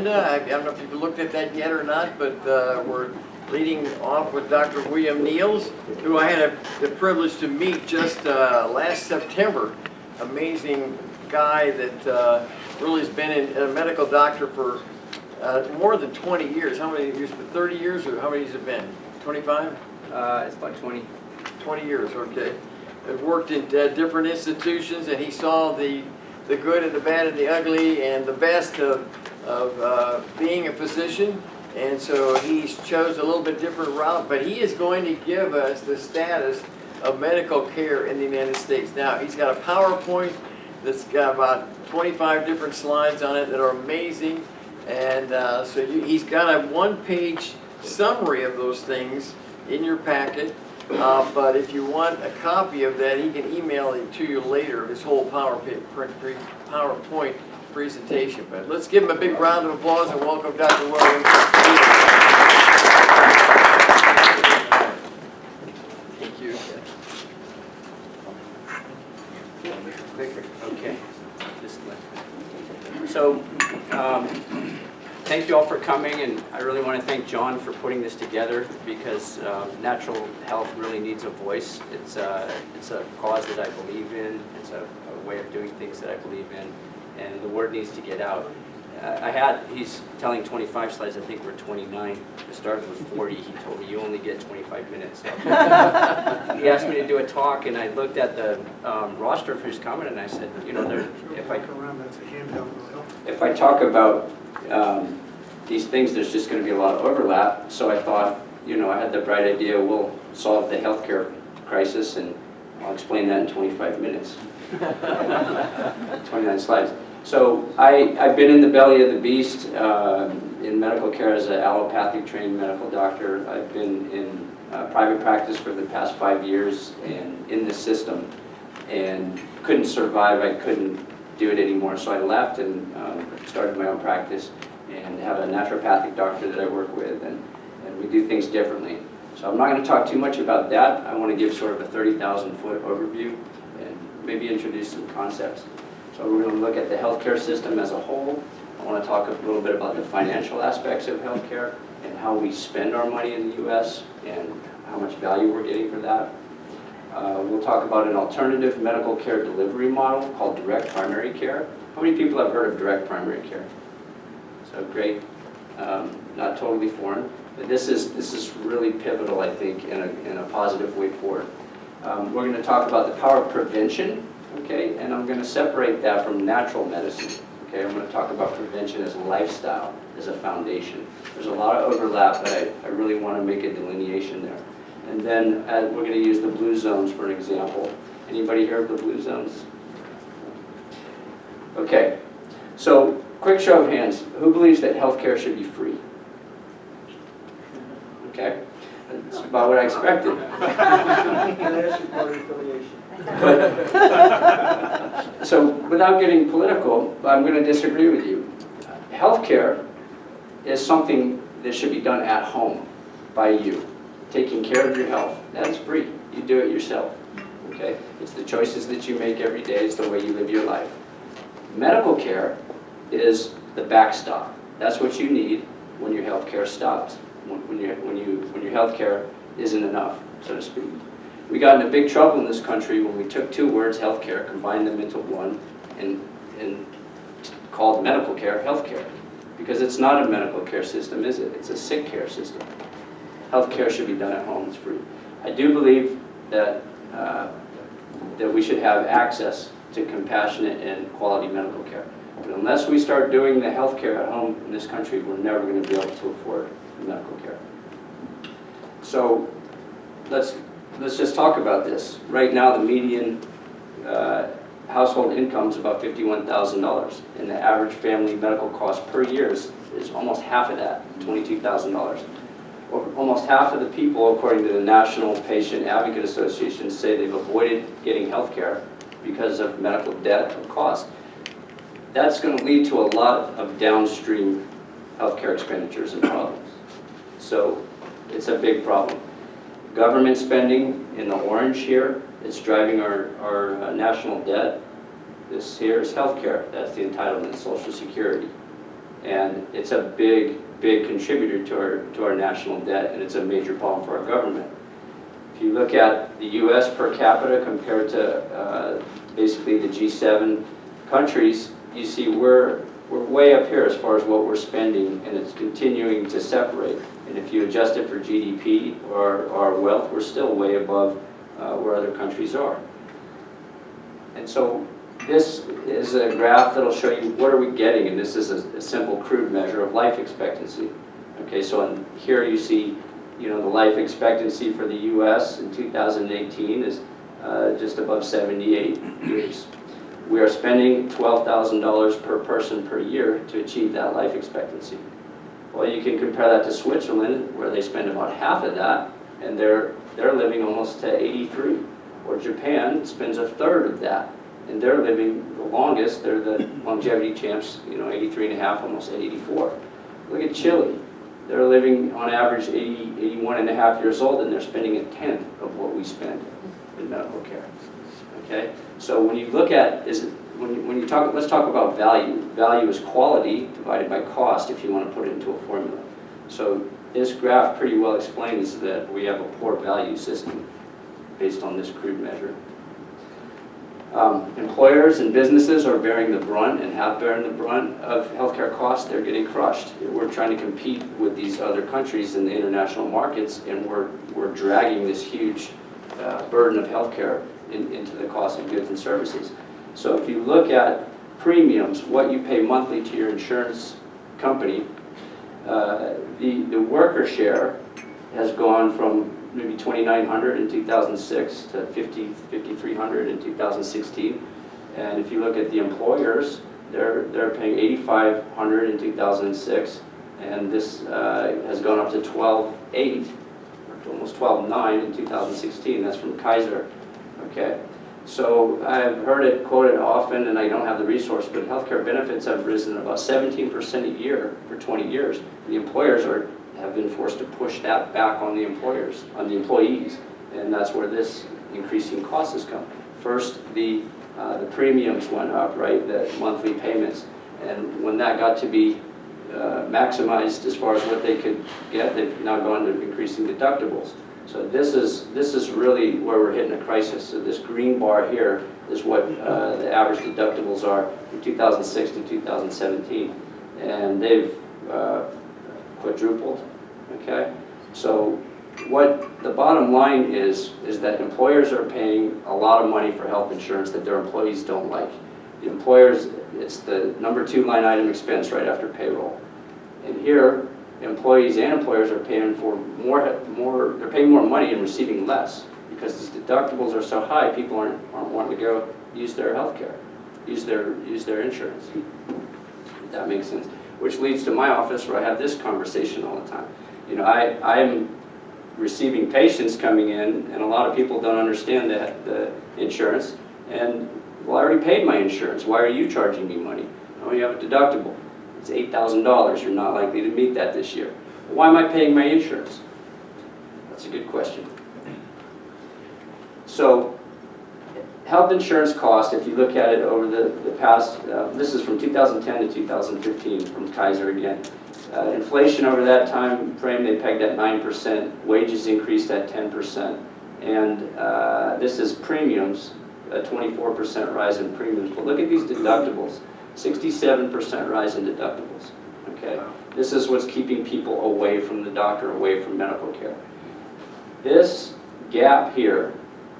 agenda. I don't know if you've looked at that yet or not, but we're leading off with Dr. William Nields, who I had the privilege to meet just last September. Amazing guy that really has been a medical doctor for more than 20 years. How many years? 30 years, or how many has it been? 25? It's about 20. 20 years, okay. I've worked in different institutions, and he saw the good and the bad and the ugly and the best of being a physician. And so he chose a little bit different route, but he is going to give us the status of medical care in the United States. Now, he's got a PowerPoint that's got about 25 different slides on it that are amazing. And so he's got a one-page summary of those things in your packet. But if you want a copy of that, he can email it to you later, his whole PowerPoint presentation. But let's give him a big round of applause and welcome Dr. Williams. Thank you. Okay. So, thank you all for coming, and I really want to thank John for putting this together, because natural health really needs a voice. It's a cause that I believe in. It's a way of doing things that I believe in, and the word needs to get out. He's telling 25 slides, I think we're 29. I started with 40. He told me you only get 25 minutes. So he asked me to do a talk, and I looked at the roster for his comment, and I said, you know, if I talk about these things, there's just going to be a lot of overlap. So I thought, you know, I had the bright idea, we'll solve the healthcare crisis, and I'll explain that in 25 minutes. 29 slides. So I've been in the belly of the beast in medical care as an allopathic trained medical doctor. I've been in private practice for the past 5 years and in this system, and couldn't survive. I couldn't do it anymore, so I left and started my own practice and have a naturopathic doctor that I work with, and we do things differently. So I'm not going to talk too much about that. I want to give sort of a 30,000-foot overview and maybe introduce some concepts. So we're going to look at the healthcare system as a whole. I want to talk a little bit about the financial aspects of healthcare and how we spend our money in the U.S. and how much value we're getting for that. We'll talk about an alternative medical care delivery model called direct primary care. How many people have heard of direct primary care? So great, not totally foreign. But this is really pivotal, I think, in a positive way forward. We're going to talk about the power of prevention, okay, and I'm going to separate that from natural medicine. Okay, I'm going to talk about prevention as a lifestyle, as a foundation. There's a lot of overlap, but I really want to make a delineation there. And then we're going to use the blue zones for an example. Anybody hear of the blue zones? Okay, so quick show of hands. Who believes that healthcare should be free? Okay, that's about what I expected. So without getting political, I'm going to disagree with you. Healthcare is something that should be done at home by you. Taking care of your health, that's free. You do it yourself, okay? It's the choices that you make every day. It's the way you live your life. Medical care is the backstop. That's what you need when your health care stops, when your health care isn't enough, so to speak. We got into big trouble in this country when we took two words, health care, combined them into one, and called medical care health care. Because it's not a medical care system, is it? It's a sick care system. Healthcare should be done at home, it's free. I do believe that that we should have access to compassionate and quality medical care. But unless we start doing the healthcare at home in this country, we're never going to be able to afford medical care. So let's just talk about this. Right now, the median household income is about $51,000, and the average family medical cost per year is almost half of that, $22,000. Almost half of the people, according to the National Patient Advocate Association, say they've avoided getting health care because of medical debt or cost. That's going to lead to a lot of downstream healthcare expenditures and problems. So it's a big problem. Government spending in the orange here, it's driving our national debt. This here is healthcare. That's the entitlement, Social Security. And it's a big contributor to our national debt, and it's a major problem for our government. If you look at the US per capita compared to basically the G7 countries, you see we're way up here as far as what we're spending, and it's continuing to separate. And if you adjust it for GDP or our wealth, we're still way above where other countries are. And so this is a graph that'll show you what are we getting, and this is a simple crude measure of life expectancy. Okay, so here you see, the life expectancy for the U.S. in 2018 is just above 78 years. We are spending $12,000 per person per year to achieve that life expectancy. Well, you can compare that to Switzerland, where they spend about half of that, and they're living almost to 83. Or Japan spends a third of that, and they're living the longest. They're the longevity champs, 83 and a half, almost 84. Look at Chile. They're living on average 81 and a half years old, and they're spending a tenth of what we spend in medical care. Okay, so when you look at, let's talk about value. Value is quality divided by cost if you want to put it into a formula. So this graph pretty well explains that we have a poor value system based on this crude measure. Employers and businesses are bearing the brunt and have borne the brunt of healthcare costs. They're getting crushed. We're trying to compete with these other countries in the international markets, and we're dragging this huge burden of healthcare into the cost of goods and services. So if you look at premiums, what you pay monthly to your insurance company, the worker share has gone from maybe $2,900 in 2006 to $5,300 in 2016. And if you look at the employers, they're paying $8,500 in 2006, and this has gone up to $12,800, or almost $12,900 in 2016. That's from Kaiser. Okay, so I've heard it quoted often, and I don't have the resource, but healthcare benefits have risen about 17% a year for 20 years. The employers have been forced to push that back on the employees, and that's where this increasing cost has come. First, the premiums went up, right, the monthly payments, and when that got to be maximized as far as what they could get, they've now gone to increasing deductibles. So this is really where we're hitting a crisis. So this green bar here is what the average deductibles are from 2006 to 2017, and they've quadrupled. Okay, so what the bottom line is that employers are paying a lot of money for health insurance that their employees don't like. The employers, it's the #2 line item expense right after payroll. And here, employees and employers are paying for they're paying more money and receiving less because these deductibles are so high, people aren't wanting to go use their health care, use their insurance. If that makes sense. Which leads to my office where I have this conversation all the time. I'm receiving patients coming in, and a lot of people don't understand the insurance. And, well, I already paid my insurance. Why are you charging me money? Oh, you have a deductible. It's $8,000. You're not likely to meet that this year. Why am I paying my insurance? That's a good question. So, health insurance cost, if you look at it over the past, this is from 2010 to 2015 from Kaiser again. Inflation over that time frame, they pegged at 9%. Wages increased at 10%. And this is premiums, a 24% rise in premiums. But look at these deductibles, 67% rise in deductibles. Okay, this is what's keeping people away from the doctor, away from medical care. This gap here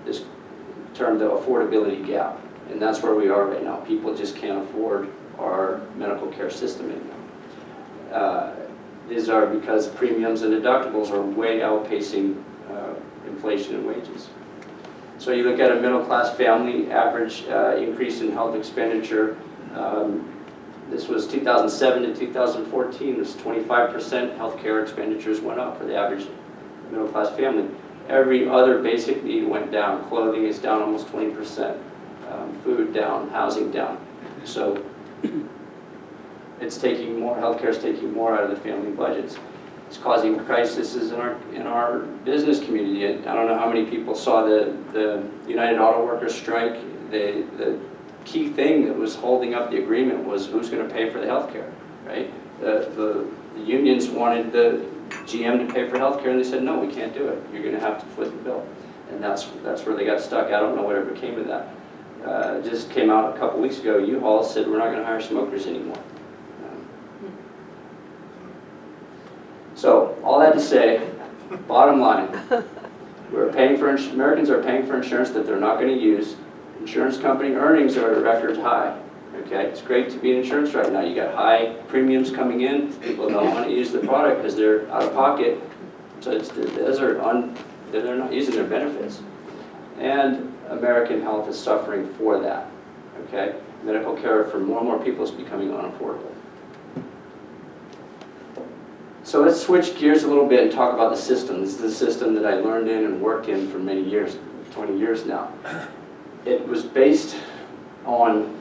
is termed the affordability gap, and that's where we are right now. People just can't afford our medical care system anymore. These are because premiums and deductibles are way outpacing inflation and wages. So you look at a middle-class family, average increase in health expenditure. This was 2007 to 2014. This 25% healthcare expenditures went up for the average middle-class family. Every other basic need went down. Clothing is down almost 20%. Food down, housing down. So it's taking more, healthcare is taking more out of the family budgets. It's causing crises in our business community. I don't know how many people saw the United Auto Workers strike. The key thing that was holding up the agreement was who's going to pay for the healthcare, right? The unions wanted the GM to pay for healthcare, and they said, no, we can't do it. You're going to have to foot the bill. And that's where they got stuck. I don't know whatever came of that. Just came out a couple weeks ago, U-Haul said we're not going to hire smokers anymore. So all that to say, bottom line, Americans are paying for insurance that they're not going to use. Insurance company earnings are at a record high. Okay, it's great to be in insurance right now. You got high premiums coming in. People don't want to use the product because they're out of pocket. So they're not using their benefits. And American health is suffering for that. Okay, medical care for more and more people is becoming unaffordable. So let's switch gears a little bit and talk about the system. This is the system that I learned in and worked in for many years, 20 years now. It was based on,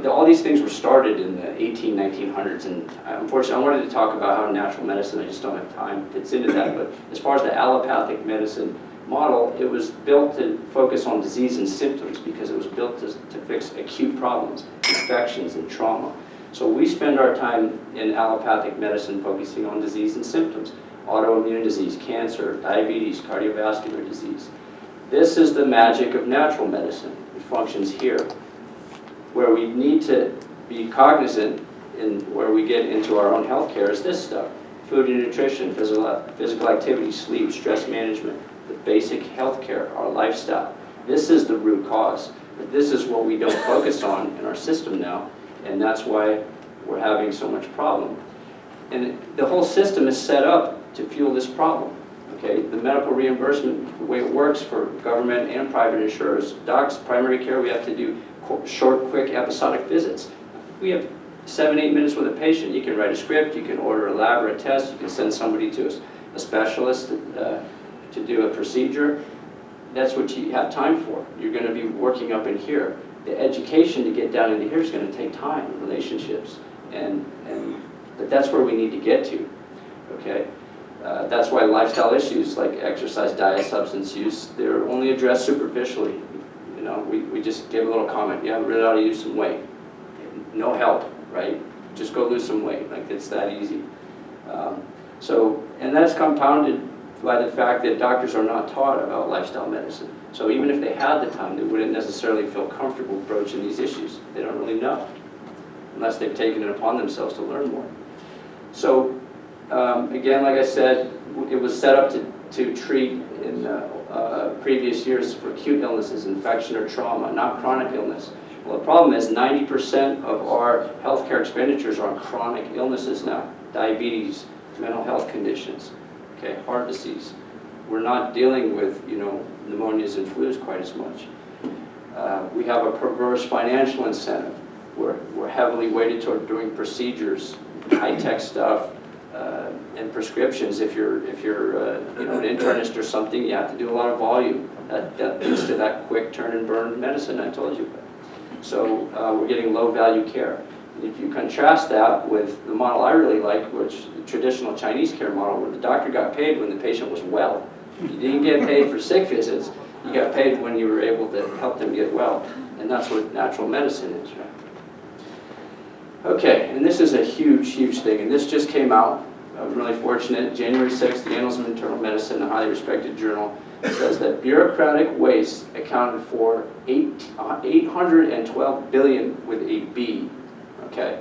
all these things were started in the 1900s, and unfortunately I wanted to talk about how natural medicine, I just don't have time, fits into that, but as far as the allopathic medicine model, it was built to focus on disease and symptoms because it was built to fix acute problems, infections and trauma. So we spend our time in allopathic medicine focusing on disease and symptoms, autoimmune disease, cancer, diabetes, cardiovascular disease. This is the magic of natural medicine. It functions here. Where we need to be cognizant in where we get into our own health care is this stuff. Food and nutrition, physical activity, sleep, stress management, the basic health care, our lifestyle. This is the root cause. But this is what we don't focus on in our system now, and that's why we're having so much problem. And the whole system is set up to fuel this problem. Okay, the medical reimbursement, the way it works for government and private insurers, docs, primary care, we have to do short, quick, episodic visits. We have 7-8 minutes with a patient. You can write a script, you can order a lab or a test, you can send somebody to a specialist to do a procedure. That's what you have time for. You're going to be working up in here. The education to get down into here is going to take time, relationships, but that's where we need to get to. Okay. That's why lifestyle issues like exercise, diet, substance use, they're only addressed superficially. We just gave a little comment, yeah, we really ought to use some weight. No help, right? Just go lose some weight, like it's that easy. And that's compounded by the fact that doctors are not taught about lifestyle medicine. So even if they had the time, they wouldn't necessarily feel comfortable approaching these issues. They don't really know, unless they've taken it upon themselves to learn more. So again, like I said, it was set up to treat in previous years for acute illnesses, infection or trauma, not chronic illness. Well, the problem is 90% of our healthcare expenditures are on chronic illnesses now. Diabetes, mental health conditions, okay, heart disease. We're not dealing with, pneumonias and flus quite as much. We have a perverse financial incentive. We're heavily weighted toward doing procedures, high-tech stuff, and prescriptions. If you're an internist or something, you have to do a lot of volume. That leads to that quick turn and burn medicine I told you about. So we're getting low value care. If you contrast that with the model I really like, which the traditional Chinese care model, where the doctor got paid when the patient was well. You didn't get paid for sick visits. You got paid when you were able to help them get well. And that's what natural medicine is, right? Okay, and this is a huge, huge thing, and this just came out. I'm really fortunate. January 6th, the Annals of Internal Medicine, a highly respected journal, says that bureaucratic waste accounted for $812 billion with a B. Okay,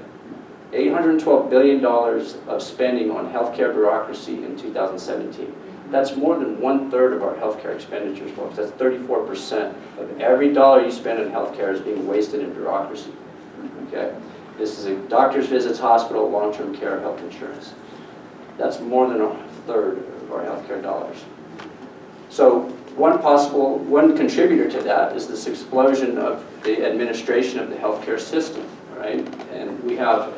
$812 billion of spending on healthcare bureaucracy in 2017. That's more than 1/3 of our healthcare expenditures, folks. That's 34% of every dollar you spend on healthcare is being wasted in bureaucracy. Okay. This is a doctor's visits, hospital, long-term care, health insurance. That's more than 1/3 of our healthcare dollars. So one contributor to that is this explosion of the administration of the healthcare system, right? And we have,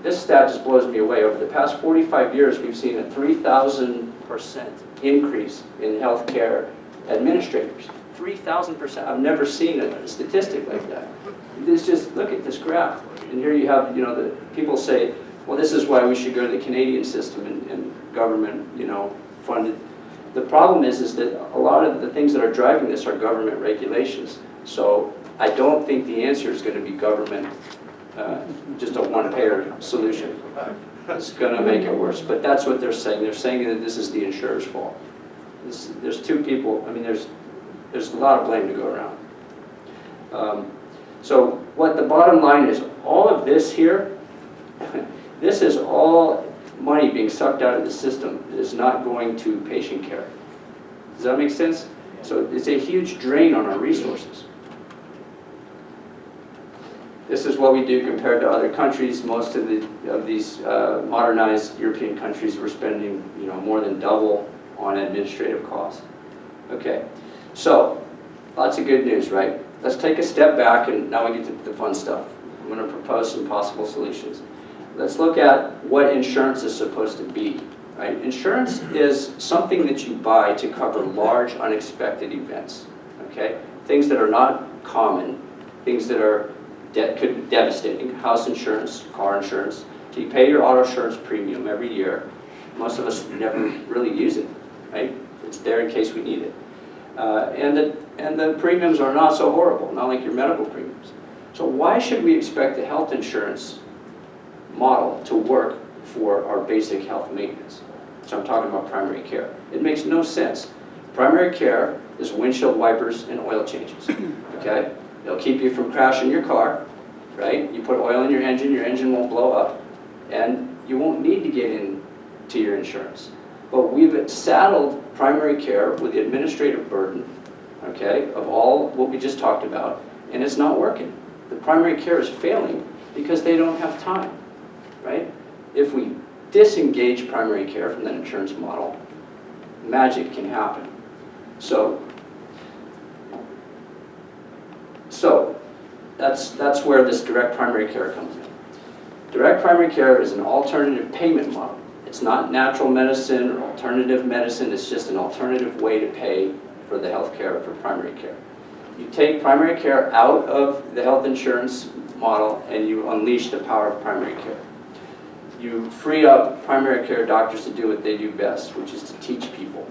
this stat just blows me away. Over the past 45 years, we've seen a 3,000% increase in healthcare administrators. 3,000%. I've never seen a statistic like that. It's just, look at this graph. And here you have, the people say, well, this is why we should go to the Canadian system and government, funded. The problem is that a lot of the things that are driving this are government regulations. So I don't think the answer is going to be government just a one-payer solution. It's going to make it worse. But that's what they're saying. They're saying that this is the insurer's fault. There's two people. I mean, there's a lot of blame to go around. So what the bottom line is, all of this here, this is all money being sucked out of the system that is not going to patient care. Does that make sense? So it's a huge drain on our resources. This is what we do compared to other countries. Most of these modernized European countries were spending, more than double on administrative costs. Okay, so lots of good news, right? Let's take a step back, and now we get to the fun stuff. I'm going to propose some possible solutions. Let's look at what insurance is supposed to be, right? Insurance is something that you buy to cover large, unexpected events, okay? Things that are not common, things that could be devastating. House insurance, car insurance. So you pay your auto insurance premium every year. Most of us never really use it, right? It's there in case we need it. And the premiums are not so horrible, not like your medical premiums. So why should we expect the health insurance model to work for our basic health maintenance? So I'm talking about primary care. It makes no sense. Primary care is windshield wipers and oil changes, okay? They'll keep you from crashing your car, right? You put oil in your engine won't blow up, and you won't need to get into your insurance. But we've saddled primary care with the administrative burden, okay, of all what we just talked about, and it's not working. The primary care is failing because they don't have time, right? If we disengage primary care from that insurance model, magic can happen. So that's where this direct primary care comes in. Direct primary care is an alternative payment model. It's not natural medicine or alternative medicine. It's just an alternative way to pay for the health care for primary care. You take primary care out of the health insurance model and you unleash the power of primary care. You free up primary care doctors to do what they do best, which is to teach people.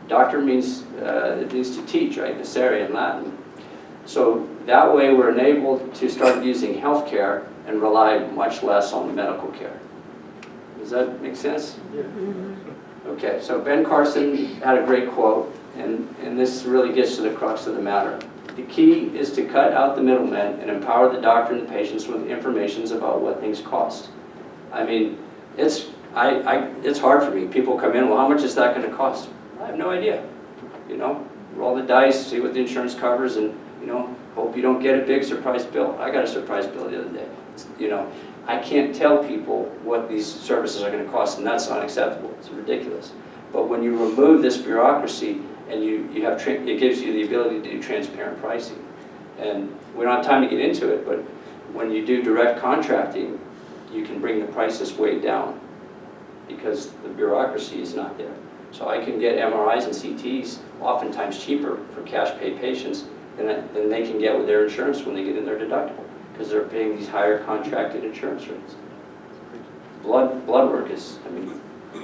Doctor means, it means to teach, right? Necessary in Latin. So that way we're enabled to start using health care and rely much less on medical care. Does that make sense? Yeah. Okay, so Ben Carson had a great quote, and this really gets to the crux of the matter. The key is to cut out the middlemen and empower the doctor and the patients with information about what things cost. I mean, it's hard for me. People come in, well, how much is that going to cost? I have no idea. Roll the dice, see what the insurance covers, and hope you don't get a big surprise bill. I got a surprise bill the other day. I can't tell people what these services are going to cost, and that's unacceptable. It's ridiculous. But when you remove this bureaucracy and you have, it gives you the ability to do transparent pricing. And we don't have time to get into it, but when you do direct contracting, you can bring the prices way down because the bureaucracy is not there. So I can get MRIs and CTs oftentimes cheaper for cash pay patients than they can get with their insurance when they get in their deductible, because they're paying these higher contracted insurance rates. Blood work is,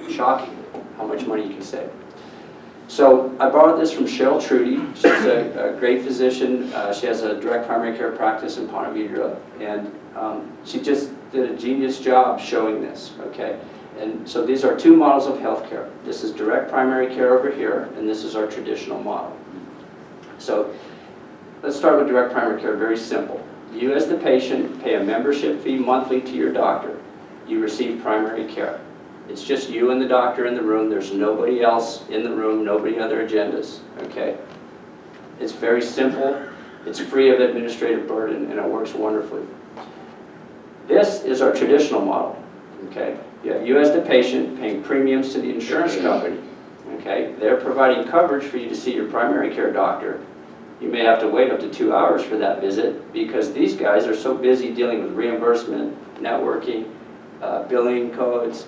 shocking how much money you can save. So I borrowed this from Cheryl Trudy. She's a great physician. She has a direct primary care practice in Ponte Vedra, and she just did a genius job showing this, okay? And so these are two models of healthcare. This is direct primary care over here, and this is our traditional model. So let's start with direct primary care, very simple. You as the patient pay a membership fee monthly to your doctor. You receive primary care. It's just you and the doctor in the room. There's nobody else in the room, nobody other agendas, okay? It's very simple. It's free of administrative burden, and it works wonderfully. This is our traditional model, okay? You have you as the patient paying premiums to the insurance company, okay? They're providing coverage for you to see your primary care doctor. You may have to wait up to 2 hours for that visit because these guys are so busy dealing with reimbursement, networking, billing codes,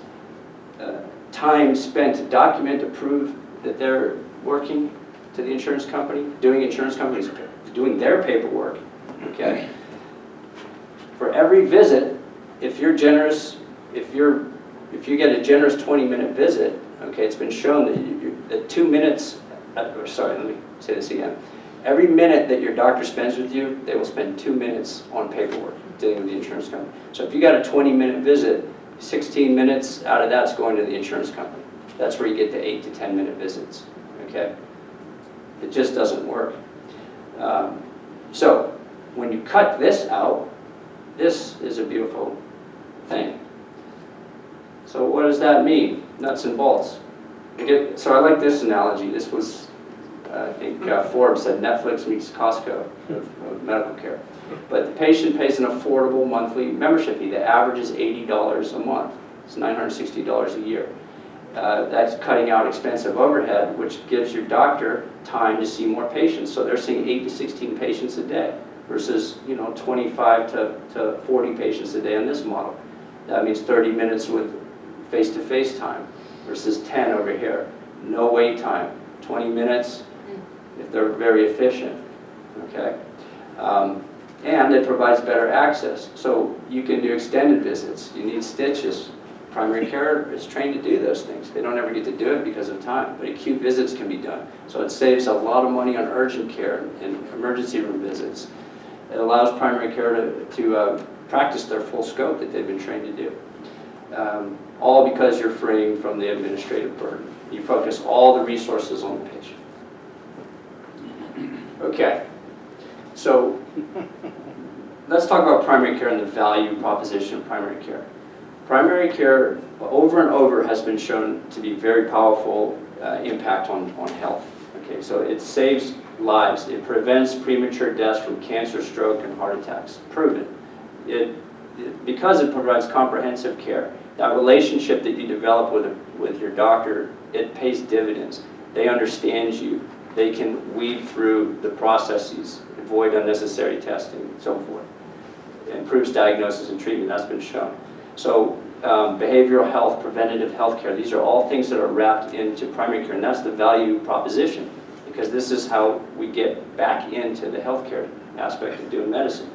time spent to document to prove that they're working to the insurance company, doing their paperwork, okay? For every visit, if you're generous, if you get a generous 20-minute visit, okay, it's been shown that 2 minutes, sorry, let me say this again. Every minute that your doctor spends with you, they will spend 2 minutes on paperwork. dealing with the insurance company. So if you got a 20-minute visit, 16 minutes out of that's going to the insurance company. That's where you get the 8 to 10-minute visits, okay? It just doesn't work. So when you cut this out, this is a beautiful thing. So what does that mean? Nuts and bolts. So I like this analogy. This was, I think Forbes said Netflix meets Costco of medical care. But the patient pays an affordable monthly membership fee. The average is $80 a month. It's $960 a year. That's cutting out expensive overhead, which gives your doctor time to see more patients. So they're seeing 8 to 16 patients a day versus 25 to 40 patients a day on this model. That means 30 minutes with face-to-face time versus 10 over here. No wait time, 20 minutes if they're very efficient, okay? And it provides better access. So you can do extended visits. You need stitches. Primary care is trained to do those things. They don't ever get to do it because of time, but acute visits can be done. So it saves a lot of money on urgent care and emergency room visits. It allows primary care to practice their full scope that they've been trained to do. All because you're freeing from the administrative burden. You focus all the resources on the patient. Okay, so let's talk about primary care and the value proposition of primary care. Primary care, over and over, has been shown to be very powerful impact on health. Okay, so it saves lives. It prevents premature deaths from cancer, stroke, and heart attacks. Proven. Because it provides comprehensive care. That relationship that you develop with your doctor, it pays dividends. They understand you. They can weed through the processes, avoid unnecessary testing, and so forth. It improves diagnosis and treatment. That's been shown. So behavioral health, preventative health care, these are all things that are wrapped into primary care, and that's the value proposition, because this is how we get back into the healthcare aspect of doing medicine.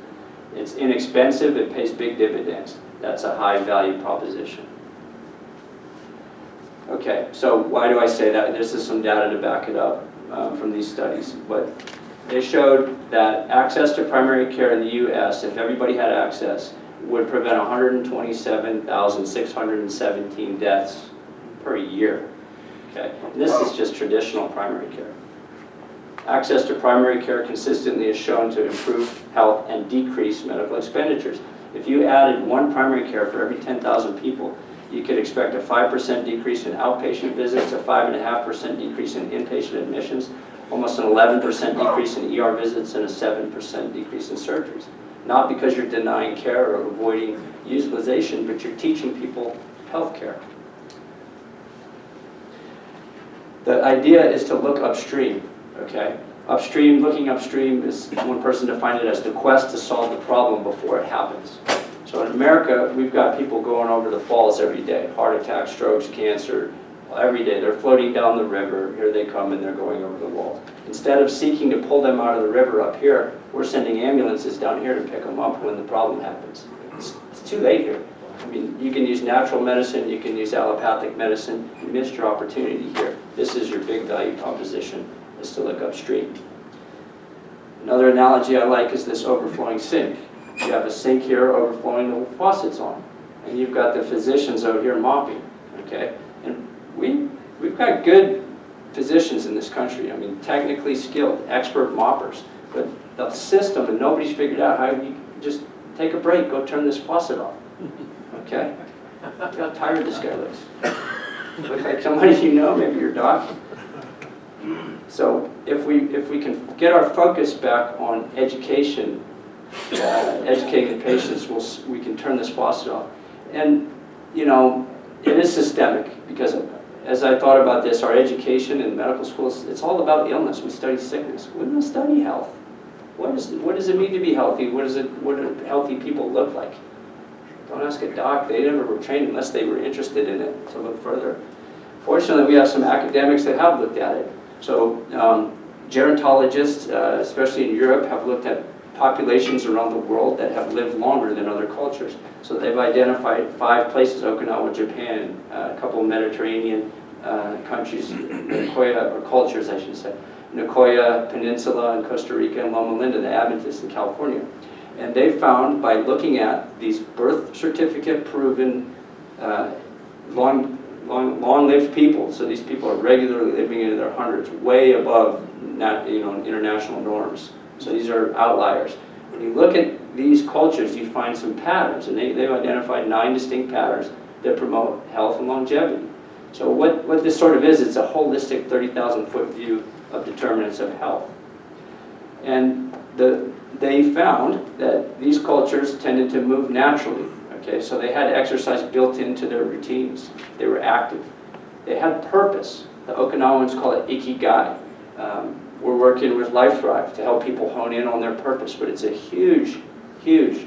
It's inexpensive, it pays big dividends. That's a high value proposition. Okay, so why do I say that? This is some data to back it up from these studies, but they showed that access to primary care in the US, if everybody had access, would prevent 127,617 deaths per year. Okay, and this is just traditional primary care. Access to primary care consistently is shown to improve health and decrease medical expenditures. If you added one primary care for every 10,000 people, you could expect a 5% decrease in outpatient visits, a 5.5% decrease in inpatient admissions, almost an 11% decrease in ER visits, and a 7% decrease in surgeries. Not because you're denying care or avoiding utilization, but you're teaching people health care. The idea is to look upstream, okay? Looking upstream is, one person defined it as the quest to solve the problem before it happens. So in America, we've got people going over the falls every day. Heart attacks, strokes, cancer, every day. They're floating down the river. Here they come and they're going over the walls. Instead of seeking to pull them out of the river up here, we're sending ambulances down here to pick them up when the problem happens. It's too late here. I mean, you can use natural medicine, you can use allopathic medicine. You missed your opportunity here. This is your big value proposition, is to look upstream. Another analogy I like is this overflowing sink. You have a sink here overflowing, the faucet's on. And you've got the physicians out here mopping, okay? And we've got good physicians in this country. I mean, technically skilled, expert moppers. But the system, and nobody's figured out how you just take a break, go turn this faucet off, okay? Look how tired this guy looks. Looks like somebody you know, maybe your doc. So if we can get our focus back on education, educating the patients, we can turn this faucet off. And, you know, it is systemic, because as I thought about this, our education in medical schools, it's all about illness. We study sickness. We don't study health. What does it mean to be healthy? What do healthy people look like? Don't ask a doc. They never were trained unless they were interested in it to look further. Fortunately, we have some academics that have looked at it. So gerontologists, especially in Europe, have looked at populations around the world that have lived longer than other cultures. So they've identified 5 places: Okinawa, Japan, a couple of Mediterranean countries, Nicoya, or cultures, I should say, Nicoya Peninsula in Costa Rica, and Loma Linda, the Adventists in California. And they found by looking at these birth certificate proven long-lived people, so these people are regularly living into their hundreds, way above international norms. So these are outliers. When you look at these cultures, you find some patterns, and they've identified 9 distinct patterns that promote health and longevity. So what this sort of is, it's a holistic 30,000-foot view of determinants of health. And they found that these cultures tended to move naturally. Okay, so they had exercise built into their routines. They were active. They had purpose. The Okinawans call it ikigai. We're working with Life Thrive to help people hone in on their purpose, but it's a huge, huge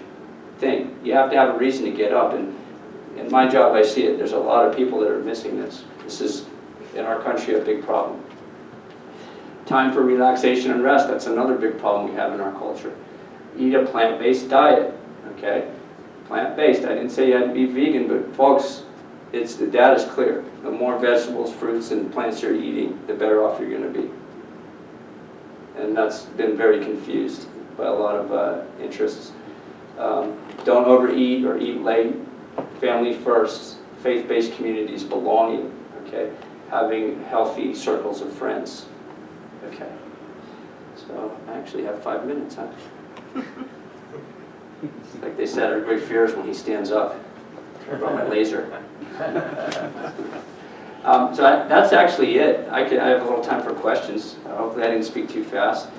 thing. You have to have a reason to get up, and in my job I see it. There's a lot of people that are missing this. This is, in our country, a big problem. Time for relaxation and rest, that's another big problem we have in our culture. Eat a plant-based diet, okay? Plant-based, I didn't say you had to be vegan, but folks, the data's clear. The more vegetables, fruits, and plants you're eating, the better off you're gonna be. And that's been very confused by a lot of interests. Don't overeat or eat late. Family first, faith-based communities, belonging, okay? Having healthy circles of friends, okay? So I actually have 5 minutes, huh? Like they said, our great fear is when he stands up. I brought my laser. So that's actually it. I have a little time for questions. Hopefully I didn't speak too fast.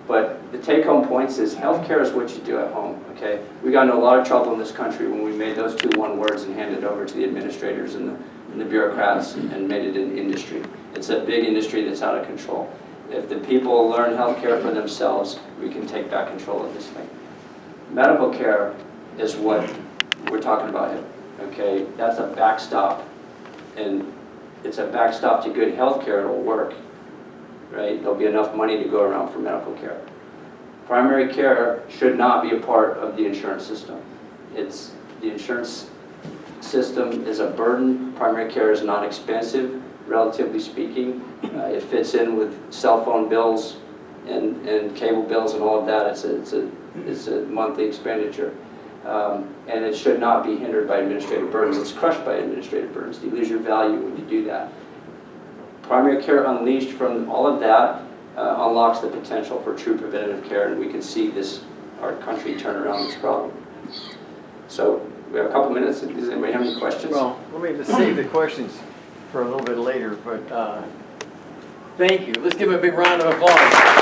But the take-home points is healthcare is what you do at home, okay? We got into a lot of trouble in this country when we made those 2 one-words and handed it over to the administrators and the bureaucrats and made it an industry. It's a big industry that's out of control. If the people learn healthcare for themselves, we can take back control of this thing. Medical care is what we're talking about here, okay? That's a backstop, and it's a backstop to good health care. It'll work, right? There'll be enough money to go around for medical care. Primary care should not be a part of the insurance system. The insurance system is a burden. Primary care is not expensive, relatively speaking. It fits in with cell phone bills and cable bills and all of that. It's a monthly expenditure. And it should not be hindered by administrative burdens. It's crushed by administrative burdens. You lose your value when you do that. Primary care unleashed from all of that unlocks the potential for true preventative care, and we can see our country turn around this problem. So we have a couple minutes. Does anybody have any questions? Well, let me just save the questions for a little bit later, but thank you. Let's give him a big round of applause.